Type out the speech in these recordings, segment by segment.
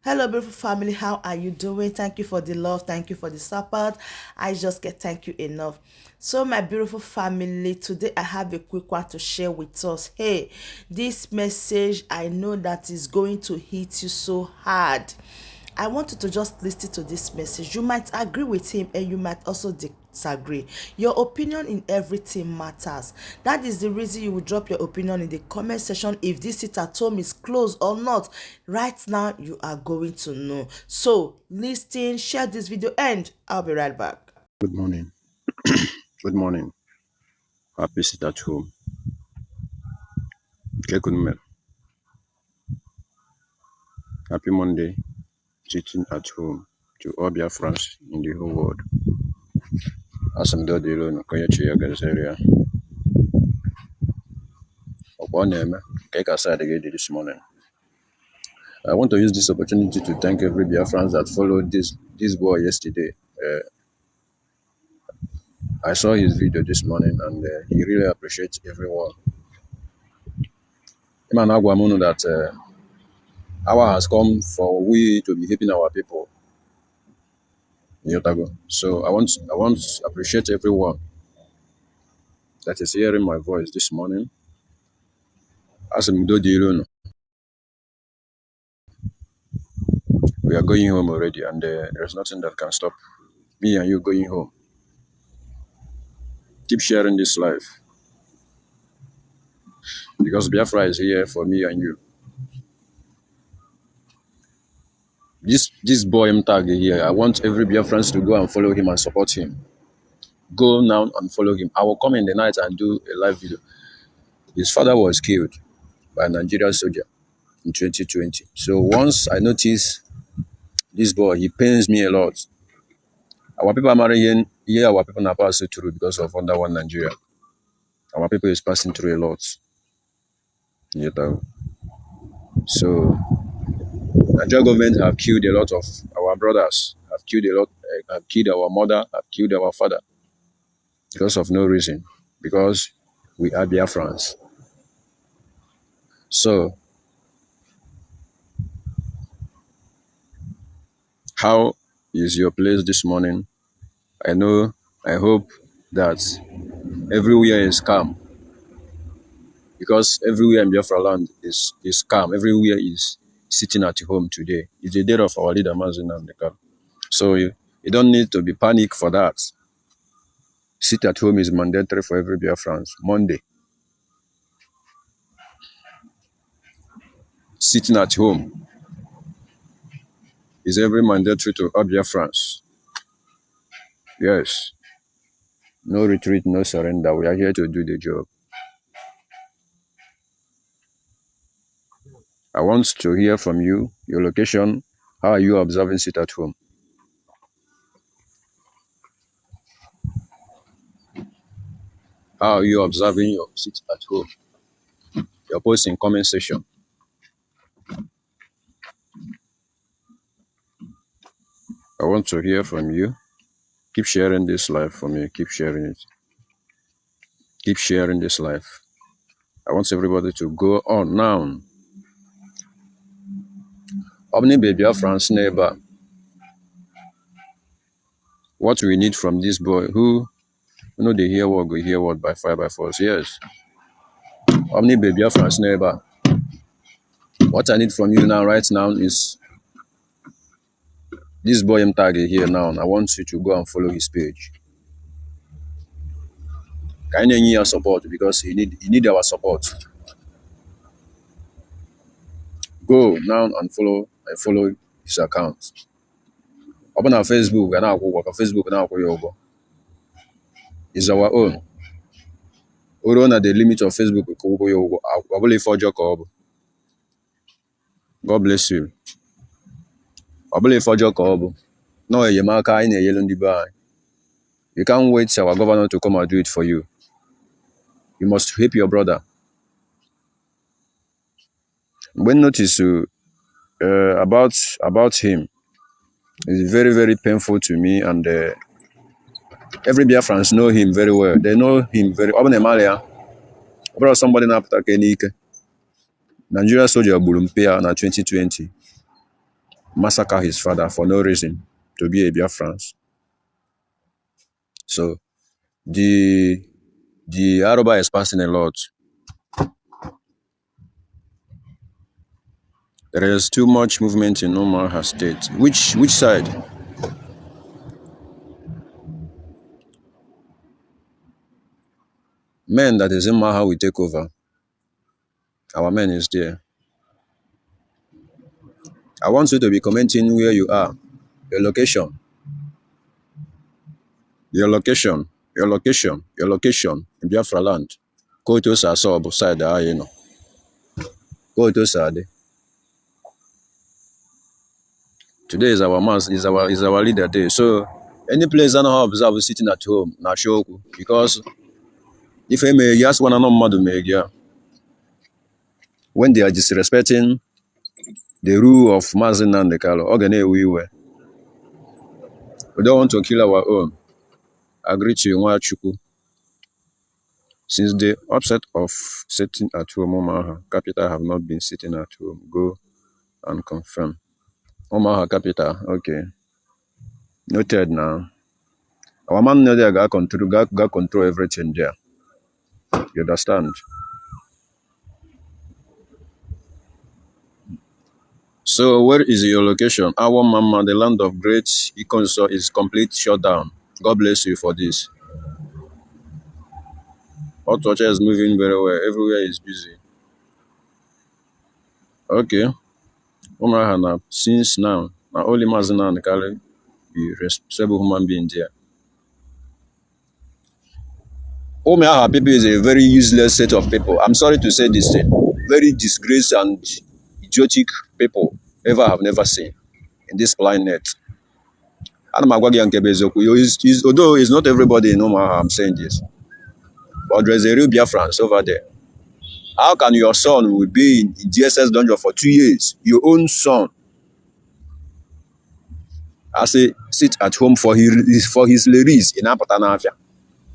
Hello, beautiful family. How are you doing? Thank you for the love. Thank you for the support. I just get thank you enough. So, my beautiful family, today I have a quick one to share with us. Hey, this message I know that is going to hit you so hard. I want you to just listen to this message. You might agree with him and you might also disagree. Your opinion in everything matters. That is the reason you will drop your opinion in the comment section if this sit at home is closed or not. Right now, you are going to know. So, listen, share this video, and I'll be right back. Good morning. Good morning. Happy sit at home. Kekunmel. Happy Monday. Sitting at home to all Biafrans in the whole world. Asamdo Dilo no Koyachi Yagazeria. Oponeme. Keka side again this morning. I want to use this opportunity to thank every Biafrans that followed this boy yesterday. I saw his video this morning and he really appreciates everyone. Iman Agwamuno that hour has come for we to be helping our people. Yotago. So I want to appreciate everyone that is hearing my voice this morning. As I'm doing, we are going home already, and there's nothing that can stop me and you going home. Keep sharing this life because Biafra is here for me and you. This boy Mtag here, I want every Biafrans to go and follow him and support him. Go now and follow him. I will come in the night and do a live video. His father was killed by a Nigerian soldier in 2020. So once I notice this boy, he pains me a lot. Our people are marrying, yeah, our people are passing through because of under one Nigeria. Our people is passing through a lot. You know. So Nigeria government have killed a lot of our brothers, have killed a lot, have killed our mother, have killed our father because of no reason, because we are Biafrans. So how is your place this morning? I hope that everywhere is calm because everywhere in Biafra land is calm. Everywhere is sitting at home today. It's the day of our leader, Mazin and the camp. So you don't need to be panic for that. Sit at home is mandatory for every Biafrans. Monday, sitting at home is every mandatory to all Biafrans. Yes, no retreat, no surrender. We are here to do the job. I want to hear from you, your location. How are you observing sit at home? How are you observing your sit at home? Your post in comment section. I want to hear from you. Keep sharing this life for me. Keep sharing it. Keep sharing this life. I want everybody to go on now. Omni baby France neighbor. What we need from this boy who they hear what go hear what by fire by force. Yes. Omni baby France neighbor. What I need from you now, right now, is this boy Mtage here now. I want you to go and follow his page. Can you need your support because he need our support. Go now and follow his account. Open our Facebook and our Facebook and our Yobo. It's our own. We run at the limit of Facebook. I believe for Jacob. God bless you. I believe for Jacob. No, you mark in a yellow bar. You can't wait for our governor to come and do it for you. You must help your brother. When notice about him, it's very, very painful to me, and every Biafrans know him very well. They know him very well. Bro, somebody na Kenike. Nigeria soldier Bulumpia na 2020. massacre his father for no reason to be a Biafran. So the Yoruba is passing a lot. There is too much movement in Omaha State. Which side? Men that is in Maha will take over. Our men is there. I want you to be commenting where you are. Your location. Your location. Your location. Your location in Biafra land. Go to Saso side you know. Go to Sade. Today is our mass, is our leader day. So any place I know observe sitting at home, na shoku. Because if I may just one another madu make yeah. When they are disrespecting the rule of Mazin and the Kalo, we don't want to kill our own. Agree to Nwachuku. Since the upset of sitting at home, Omaha capital have not been sitting at home. Go and confirm. Omaha capital, okay. Noted now. Our man there got control everything there. You understand? So where is your location? Our mama, the land of great Ikonso is complete shutdown. God bless you for this. Hot water is moving very well. Everywhere is busy. Okay. Omaha since now, only Mazina and Kali be responsible human being there. Omaha people is a very useless set of people. I'm sorry to say this thing. Very disgraced and idiotic people have never seen in this planet. Although it's not everybody in Omaha I'm saying this, but there's a real Biafrans over there. How can your son will be in DSS dungeon for 2 years? Your own son, I say, sit at home for his release in Apatanafia.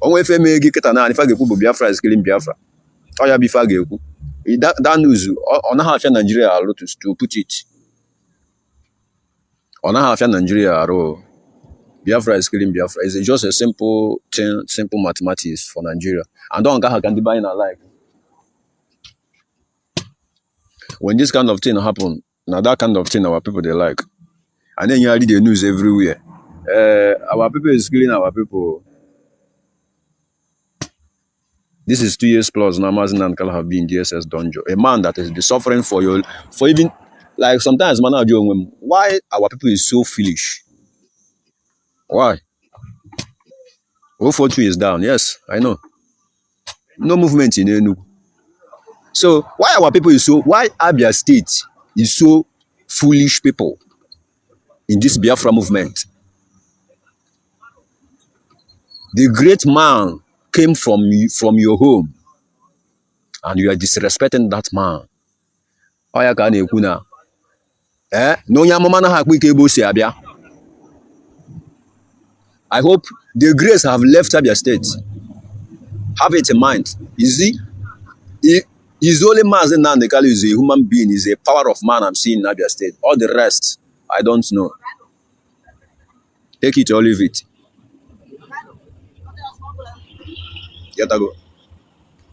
Only if I make it an if I get Biafra is killing Biafra. Oh yeah, before that news on half Nigeria to put it. On half Nigeria Biafra is killing Biafra. It's just a simple thing, simple mathematics for Nigeria. And don't how can buy in our life. When this kind of thing happen, now that kind of thing our people they like. And then you read the news everywhere. Our people is killing our people. This is 2 years plus now. Mazin and Kala have been DSS dungeon. A man that has been suffering for even like sometimes man why our people is so foolish. Why? 042 is down. Yes, I know. No movement in Enugu. So why our people why Abia State is so foolish people in this Biafra movement? The great man came from your home and you are disrespecting that man. Oya ka na-ekwu na no onye amụma na ha akpụ ike ebe o si abịa. I hope the grace have left Abia State. Have it in mind. You see, he's only Mazen Nandekali is a human being, is a power of man I'm seeing in Abia State. All the rest, I don't know. Take it or leave it. Yatago.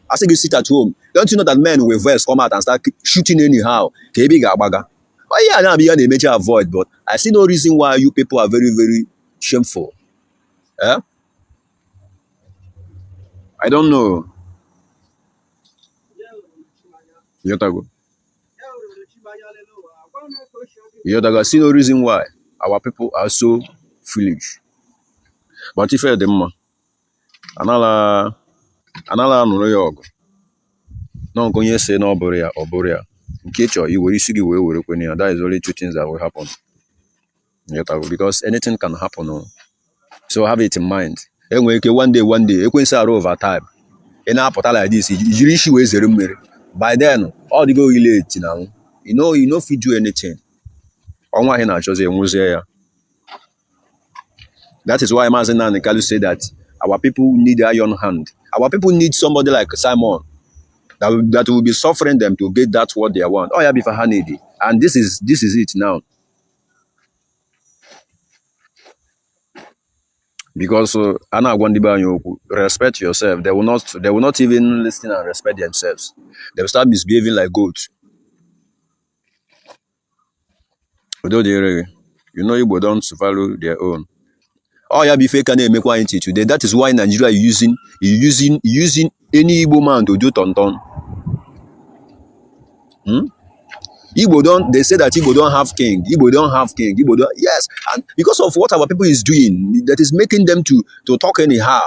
I say you sit at home. Don't you know that men with voice come out and start shooting anyhow? Oh yeah, now be a major avoid, but I see no reason why you people are very, very shameful. I don't know. Yotago. I see no reason why our people are so foolish. But if them anala no yog. No go say no borea or borea. In case you will see that is only two things that will happen. Because anything can happen. So have it in mind. Anyway, one day, you can say over time. In our portal like this, by then, all the go relate now. You know if you do anything. That is why Mazin and Kalu say that our people need iron hand. Our people need somebody like Simon that will be suffering them to get that what they want. Oh yeah, before Hanedi. And this is it now. Because Anna Gwandibanyoku, respect yourself. They will not even listen and respect themselves. They will start misbehaving like goats. Although you know Igbo don't value their own. Oh yeah, be fake and make one today. That is why Nigeria is using any Igbo man to do tonton. Igbo don't they say that Igbo don't have king. Igbo don't have king. Igbo don't yes, and because of what our people is doing, that is making them to talk anyhow.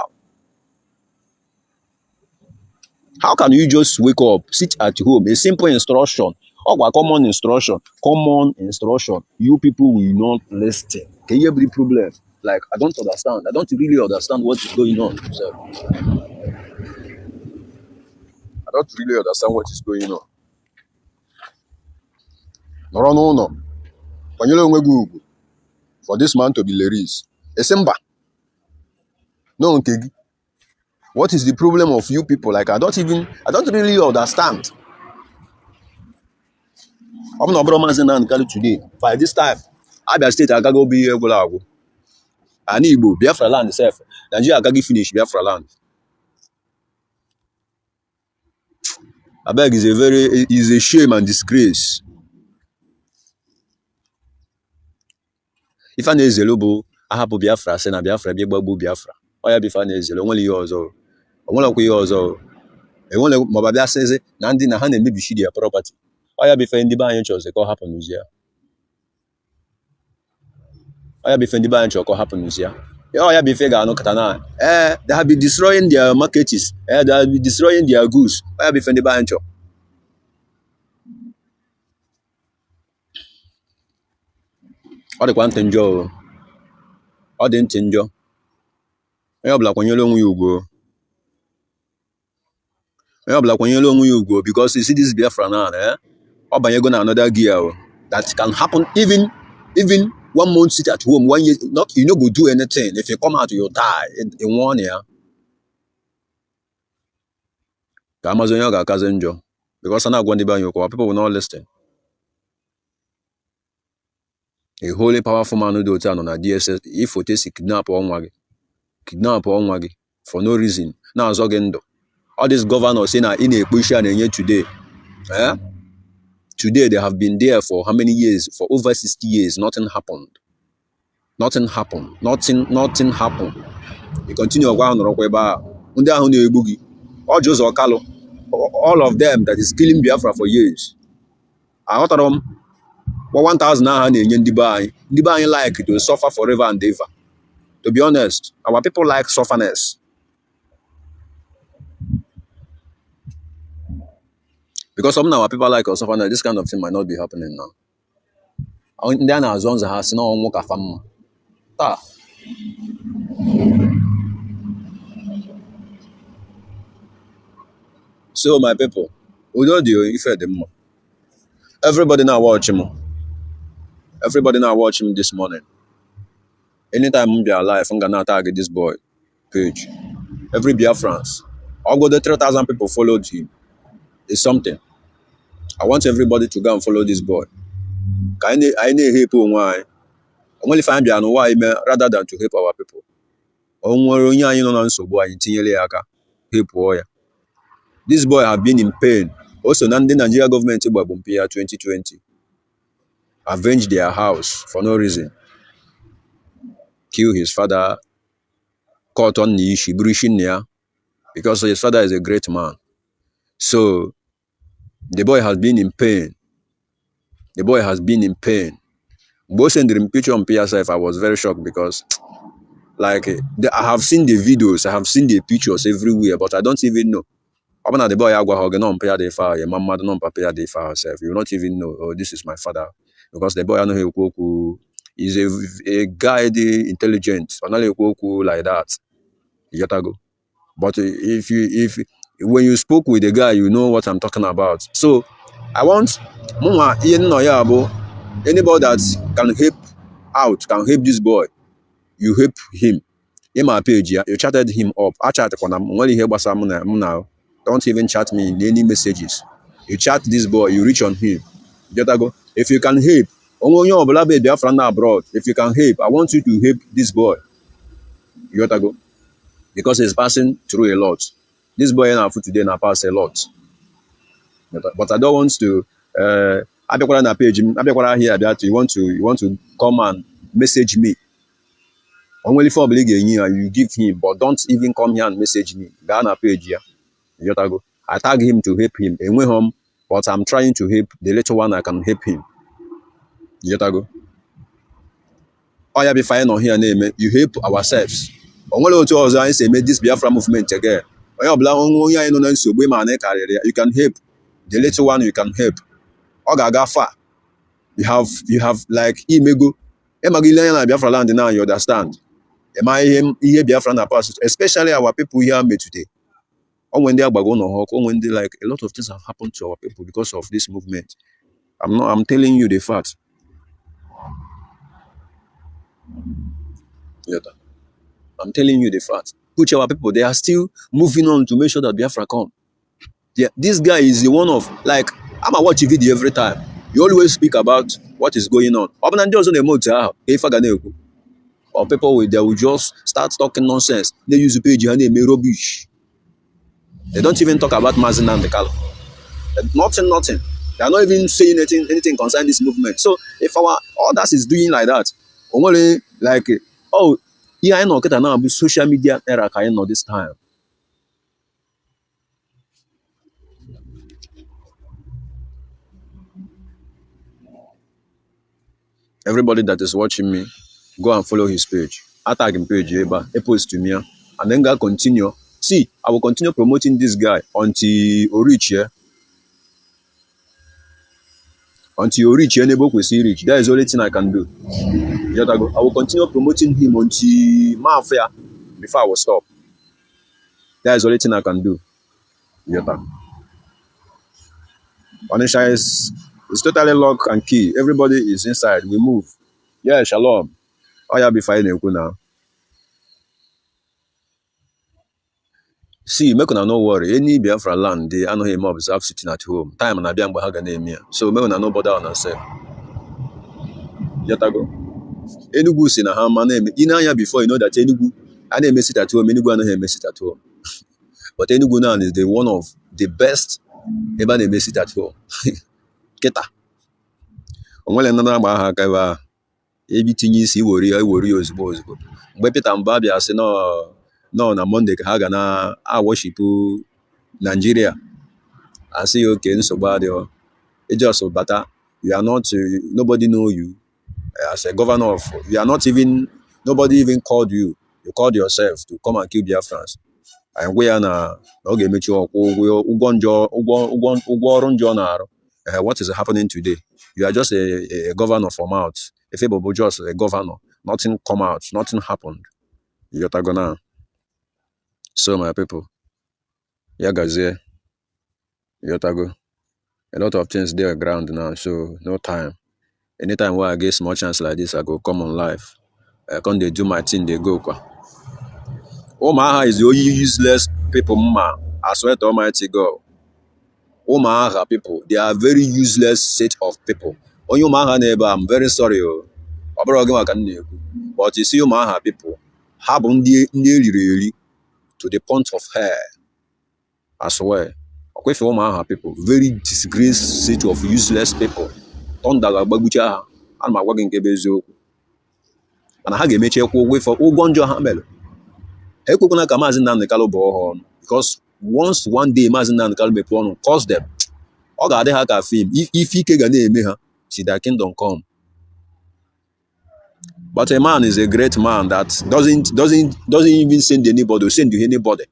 How can you just wake up, sit at home, a simple instruction, or common instruction, you people will not listen. Can you have the problem? Like, I don't understand. I don't really understand what is going on. So, I don't really understand what is going on. No. For this man to be Leris. Esemba. No, okay. What is the problem of you people? Like, I don't really understand. I'm not bromancing and today. By this time, Abia State, I gotta go be here. And Igbo, Biafra land itself. Nigeria can finish Biafra land. I beg is a shame and disgrace. If I know Zelobo, I have Biafra, send a Biafra, be Babu Biafra. Oh, yeah, before Zelo, only yours or one of yours or a one of Mababia says, Nandi Nahan and maybe she their property. Oh, yeah, before the bank chose, they call happen here. Oh, yeah, before the bank chose, call happen here. Oh, yeah, before no Katana. They have been destroying their markets. They have been destroying their goods. Oh, yeah, before the bank chose. Ọ dịkwa ntị njọ o. Ọ dị ntị njọ. Onye ọbụla kwanyere onwe ya ugwu. Onye ọbụla kwanyere onwe ya ugwu because you see this Biafra now, ọ banyego na another gear o. That can happen even 1 month sit at home, 1 year, not you no go do anything. If you come out, you die in 1 year. Ka Amazon ya ga-akazi njọ because a na-agwa ndị be anyị okwu, people will not listen. A holy powerful man do otu a nọ na DSS if otesi kidnap ọnwa gị for no reason na-azọ gị ndụ. All these governors say na ị na-ekpo isi a na-enye today. Today they have been there for how many years? For over 60 years. Nothing happened. Nothing happened. You continue ọgwa nọrọkwa ebe a. Ndị ahụ na-egbu gị. Ọ ji ụzọ kalụ. All of them that is killing Biafra for years. Aghọtara m 1,000 aha na-enye ndị be anyị. Ndị be anyị like to suffer forever and ever. To be honest, our people like sufferness. Because some of our people like sufferness, this kind of thing might not be happening now. Ndị a na-azụ nza ha si na ọnwụ ka fa mma. Taa. So my people, udo dị ife dị mma. Everybody now watch him. Everybody now watch him this morning. Anytime I'm alive, I'm gonna target this boy page. Every Biafrans. I'll go the 3,000 people followed him. It's something. I want everybody to go and follow this boy. I need help why. I'm only find why rather than to help our people. This boy have been in pain. Also, Nandi Nigeria government 2020 avenged their house for no reason. Kill his father, caught on the because his father is a great man. So the boy has been in pain. Both sending the picture on PSF, I was very shocked because like I have seen the videos, I have seen the pictures everywhere, but I don't even know. The boy your mama don't prepare the fire herself. You will not even know, oh, this is my father. Because the boy I know is a guy intelligent, like that. You gotta go. But if when you spoke with the guy, you know what I'm talking about. So I want anybody that can help this boy, you help him. In my page, you chatted him up. I chatted when I'm only here now. Don't even chat me in any messages. You chat this boy, you reach on him. You gotta go. If you can help, abroad. If you can help, I want you to help this boy. You got to go. Because he's passing through a lot. This boy in our food today now pass a lot. But I don't want to Abiakwara na page Abiakwara here that you want to come and message me. Only for you give him, but don't even come here and message me. Go on a page here. You got to go. I tag him to help him. And when home, but I'm trying to help the little one I can help him. You got to go. Oh, yeah, be fine on here name. You help ourselves. Only two of us say make this Biafra movement again. You can help the little one. You can help. Ogaga far. You have like imego. Emagilian Biafra land now. You understand? Am I him here Biafra na pass? Especially our people here me today. Or when they are back on or when they like a lot of things have happened to our people because of this movement. I'm telling you the fact. Yeah. I'm telling you the fact. Which our people, they are still moving on to make sure that Biafra come. Yeah, this guy is the one of, like, I'm watch a video every time. You always speak about what is going on. Or people they will just start talking nonsense. They use the page and they make rubbish. They don't even talk about Mazin and the Kalo. Nothing. They are not even saying anything concerning this movement. So if our others is doing like that, only like, oh, yeah, I know that now social media era kind of this time. Everybody that is watching me, go and follow his page. Tag him page, post to me, and then go continue. See, I will continue promoting this guy until reach here. Until you reach your neighbor will see reach. That is the only thing I can do. I will continue promoting him until my affair before I will stop. That is the only thing I can do. Onisha is totally lock and key. Everybody is inside. We move. Yeah, shalom. Oh, yeah, be fine now. See, make una no worry. Any Biafra land, they are not him observe sitting at home. Time and Abiang Bahaga name here. So make una no bother on ourselves. Yatago. Enugu sin a hammer name. Inaya before you know that Enugu, I didn't miss it at home. Enugu and miss it at home. But Enugu now is the one of the best ever they miss it at home. Keta. Onwele nana baha kaiwa. Everything is worry ozugbo. Mgbe Peter Mbabi asị no na Monday ka ha ga na worship Nigeria. I say okay, nsogbu adịghị. It just bata. You are not nobody know you as a governor of. You are not even nobody even called you. You called yourself to come and kill Biafrans. And we are na oge mechi ụgwọ ọrụ njọ na-arụ. What is happening today? You are just a governor from out. If you just a governor, nothing come out, nothing happened. You got to go now. So my people, yeah, guys, yeah, you got to go. A lot of things there ground now, so no time. Anytime where I get small chance like this, I go come on live. I come they do my thing, they go. Omaha is the only useless people, ma. I swear to Almighty God. Omaha people, they are very useless set of people. On your Maha neighbor, I'm very sorry. But you see, Omaha people have really to the point of hair. I swear. With Omaha people, very disgraced set of useless people. Tondaga Bagucha and my working Kebezo. And I have a meche for Ugonjo Hamel. Ekukuna Kamazin and the Calobo because once one day Mazin and the Calbe cost them. Oga de haka film. If he can name see that kingdom come. But a man is a great man that doesn't even send anybody, send you anybody.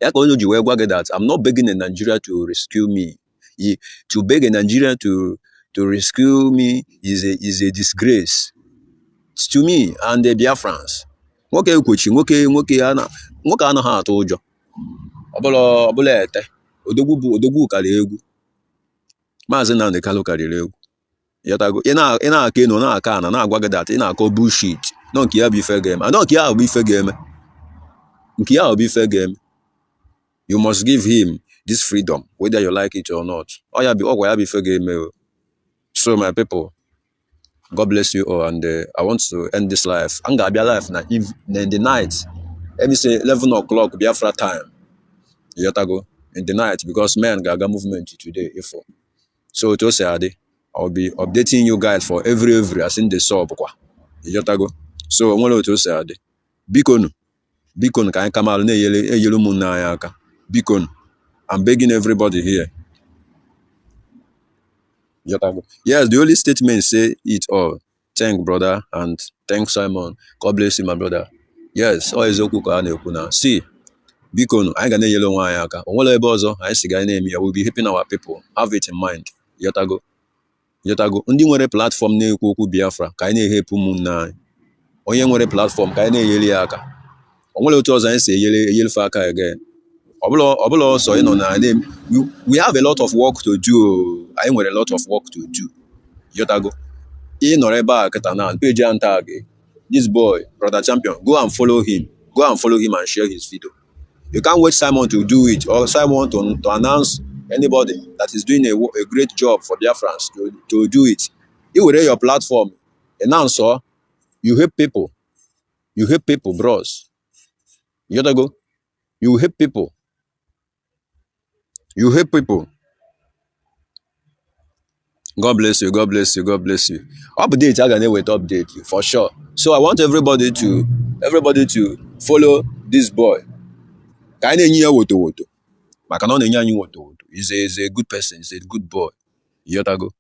That I'm not begging a Nigeria to rescue me. To beg a Nigeria to rescue me is a disgrace to me and the Biafrans. Okay, coaching. Okay, ana ha atụ ụjọ. Ọbụla ete. Odogwu karịrị egwu. Maazị Nnamdi Kanu karịrị egwu. Ị na-aka eno na-aka ana na-agwa gị that ị na-akọ bullshit. No nke ya bụ ife ga-eme. Anọ nke ya bụ ife ga-eme. Nke ya bụ ife ga-eme. You must give him this freedom, whether you like it or not. Ọgwa ya bụ ife ga-eme. So my people, God bless you all, and I want to end this live. I'm gonna be alive now. If in the night, let me say 11 o'clock Biafra time. You gotta go in the night because men gaga movement today. If so, it was Saturday. I'll be updating you guys for every as in the sub. You gotta go. So I'm gonna to Saturday. Bikonu, Bikonu, can come out yellow moon Bikonu. I'm begging everybody here. You gotta go. Yes, the only statement say it all. Thank brother and thank Simon. God bless you, my brother. Yes, all is okay. See, biko anyị ga na-enyere onwe anyị aka. O nwere ebe ọzọ anyị si ga na-eme ya. We'll be helping our people. Have it in mind. Yotago. Ndị nwere platform na-ekwu okwu Biafra ka anyị na-ehepụ ụmụnne anyị. Onye nwere platform ka anyị na-enyere ya aka. O nwere otu ọzọ anyị si enyelefe aka again. Ọ bụla ọsọ ịnọ na we have a lot of work to do. Anyị nwere a lot of work to do. Yotago. Ị nọrọ ebe a kịta na page and tag this boy, brother champion. Go and follow him. Go and follow him and share his video. You can't wait Simon to do it or Simon to announce anybody that is doing a great job for Biafrans to do it. You will raise your platform. Announce, you help people. You help people, bros. You gotta go. You help people. You help people. God bless you. God bless you. God bless you. Update, I can wait update you for sure. So I want everybody to follow this boy. Ka na-enye ya woto maka na ọ na-enye anyị woto. He's a good person. He's a good boy. Yotago.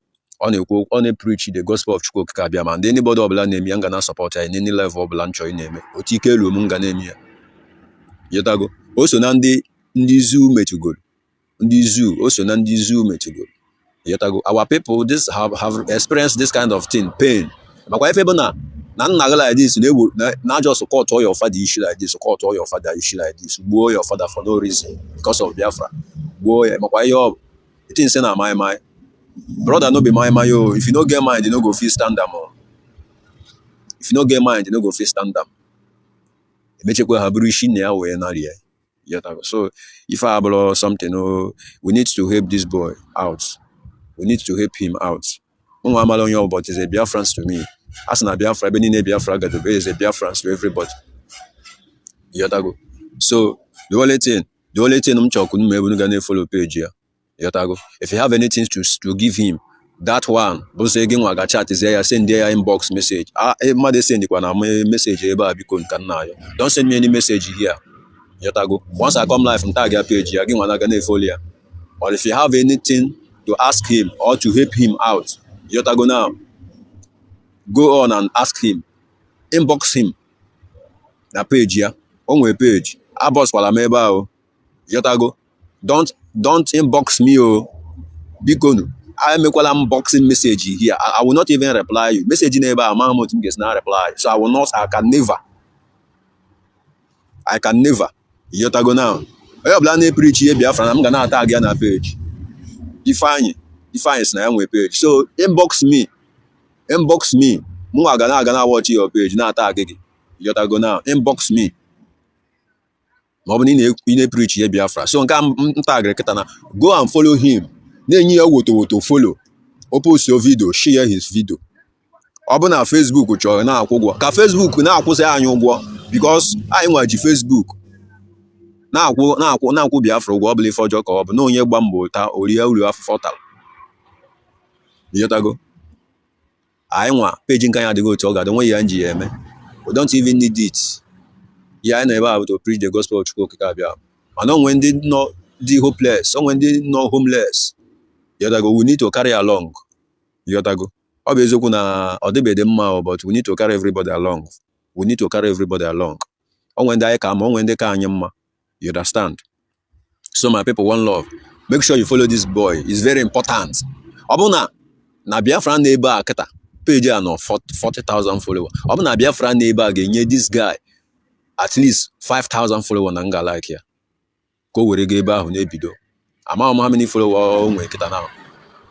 Ọ na-preach the gospel of Chukwu Okike Abịama, and anybody ọbụla na-eme ya, m ga na-support ya in any level ọbụla m chọrọ ị na-eme. Otu ike elu m ga na-eme ya. Yotago. O so na ndị zoo metugoro. O so na ndị zoo metugoro. Yotago. Our people have experienced this kind of thing, pain. Makwa ife bụ na nna gị like this, na just support all your father issue like this, support all your father issue like this, gbuo your father for no reason because of Biafra. Gbuo ya, makwa ihe ọ bụ. It is na my brother no be my yo. If you no get mind, you no go fit stand am. If you no get mind, you no go fit stand am. Emechekwa ha bụrụ isi na ya wee narị ya. So if I have something, we need to help this boy out. We need to help him out. But is a Biafrans to me. As na Biafra, Biafra is a Biafrans to everybody. Yotago. So the only thing I'm talking about follow page here. Yotago. If you have anything to give him, that one, chat is there, send their inbox message. Don't send me any message here. Yotago. Once I come live from tag your page, or if you have anything to ask him or to help him out, Yotago now. Go on and ask him. Inbox him. Na page here. On my page. Abos wala meba o. Yotago. Don't inbox me o. Bikonu. I make one unboxing message here. I will not even reply you. Message neighbor amount gets not reply. So I can never. Yotago now. I plan preach here Biafra. I'm gonna tag you na page. Define is na my page. So inbox me. Mwa gana watch your page na tag again. Yotago now. Inbox me. In preach here Biafra. So tag na. Go and follow him. Then you woto follow. Post your video, share his video. Open na Facebook chọrọ na akwụgwọ. Ka Facebook na akwụsị anyị ụgwọ because anyị nwaji Facebook. Na akwụ Biafra ụgwọ ọbụla ife ọjọọ ka ọ bụ na onye gba mbọ ta orie uru afọ tara. Yotago. I want page can have to go to God. Don't want we don't even need it. Yeah, I never able to preach the gospel of Chukwu Okike Abịama. I know when they not the hopeless, so when they not homeless. Yotago, we need to carry along. Yotago. Obviously, but we need to carry everybody along. We need to carry everybody along. And when they come, when they can, you understand? So my people, one love. Make sure you follow this boy. It's very important. Abuna na Biafra neighbor akata. Page no 40,000 followers. Obu na Biafra neighbor ga-enye this guy at least 5,000 followers na nga like ya. Ko were ga ebe ahụ na-ebido. Ama how many followers o nwe kita now.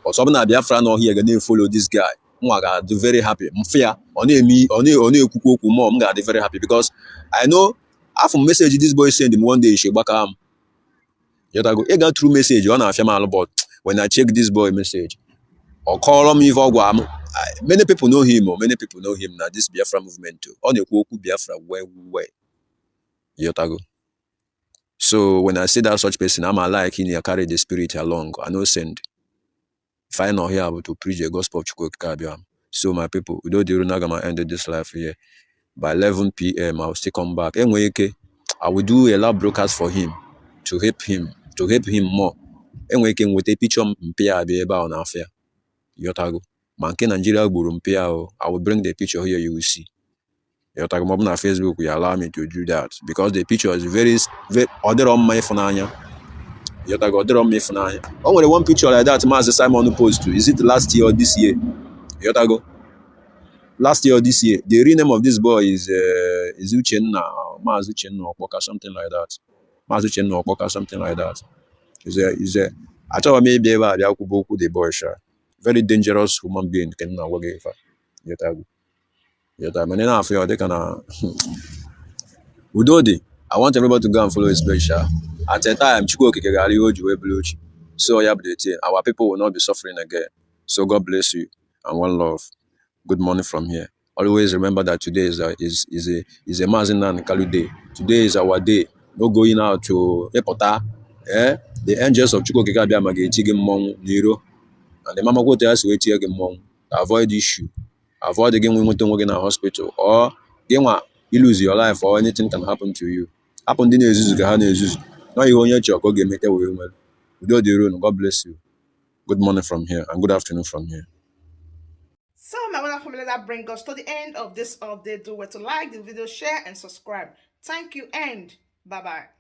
But obu na Biafra no here ga na-follow this guy. Mwa ga do very happy. Mfia ọ na-ekwukwu okwu more m ga dey very happy because I know after message this boy send him one day she gbaka am. Yotago e ga through message ọ na-afia m alụ but when I check this boy message or call me if I go Many people know him, or many people know him now. This Biafra movement too. On the Kwoku Biafra, where Yotago. So when I see that such person, I'm like in here carry the spirit along. I know send. If I not here to preach the gospel of Chukwu. So my people, we don't do gonna end this life here. By 11 p.m. I'll still come back. Anyway, I will do a live broadcast for him to help him more. Anyway, with a picture mpia be able on affair. Yotago. Manke Nigeria Burumpia. I will bring the picture here, you will see. Yotago Mob na Facebook will allow me to do that because the picture is very other on my phone. Yotago other on my phone. Only one picture like that, Master Simon post to. Is it last year or this year? Yotago. Last year or this year. The real name of this boy is Uchenna, Maz Uchenna Okpoka, something like that. Maz Uchenna Okpoka, something like that. Is a I thought maybe about the boy. Very dangerous human being. Can now work if Yotago. Yotago. And then after they can Udodi. I want everybody to go and follow his page. At the time, Chukwu Okikegari Ojuwe Bluchi. So our people will not be suffering again. So God bless you and one love. Good morning from here. Always remember that today is a Mazin and Kalu day. Today is our day. No going out to Epota. The angels of Chukwu Okikabia Mageti Mong Nero. And the Mama go to us wait here Mong. Avoid issue. Avoid again when we don't work in a hospital. Or you lose your life or anything can happen to you. Happen in the now you own your church, go get me. God bless you. Good morning from here and good afternoon from here. So my wonderful family, that brings us to the end of this update. Do well to like the video, share, and subscribe. Thank you and bye-bye.